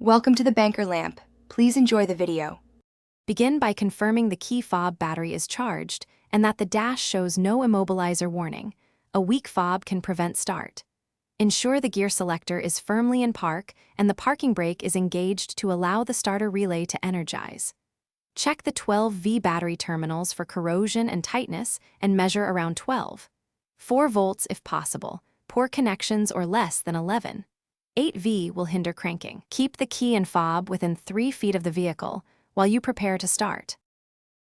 Welcome to the banker lamp. Please enjoy the video. Begin by confirming the key fob battery is charged and that the dash shows no immobilizer warning. A weak fob can prevent start. Ensure the gear selector is firmly in park and the parking brake is engaged to allow the starter relay to energize. Check the 12V battery terminals for corrosion and tightness and measure around 12. 4 volts if possible, poor connections or less than 11. 8V will hinder cranking. Keep the key and fob within 3 feet of the vehicle while you prepare to start.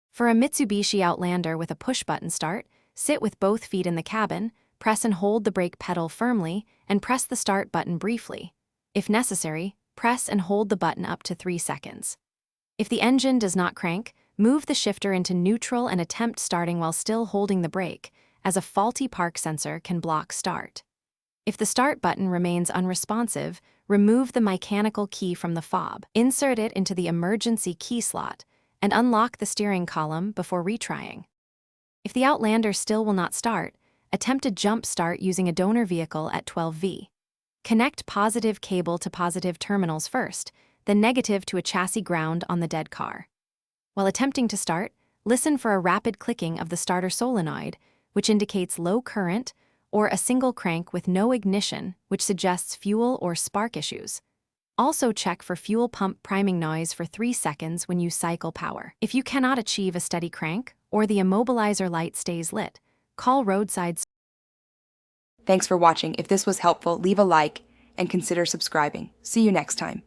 For a Mitsubishi Outlander with a push-button start, sit with both feet in the cabin, press and hold the brake pedal firmly, and press the start button briefly. If necessary, press and hold the button up to 3 seconds. If the engine does not crank, move the shifter into neutral and attempt starting while still holding the brake, as a faulty park sensor can block start. If the start button remains unresponsive, remove the mechanical key from the fob, insert it into the emergency key slot, and unlock the steering column before retrying. If the Outlander still will not start, attempt a jump start using a donor vehicle at 12V. Connect positive cable to positive terminals first, then negative to a chassis ground on the dead car. While attempting to start, listen for a rapid clicking of the starter solenoid, which indicates low current, or a single crank with no ignition, which suggests fuel or spark issues. Also check for fuel pump priming noise for 3 seconds when you cycle power. If you cannot achieve a steady crank, or the immobilizer light stays lit, call roadside. Thanks for watching. If this was helpful, leave a like and consider subscribing. See you next time.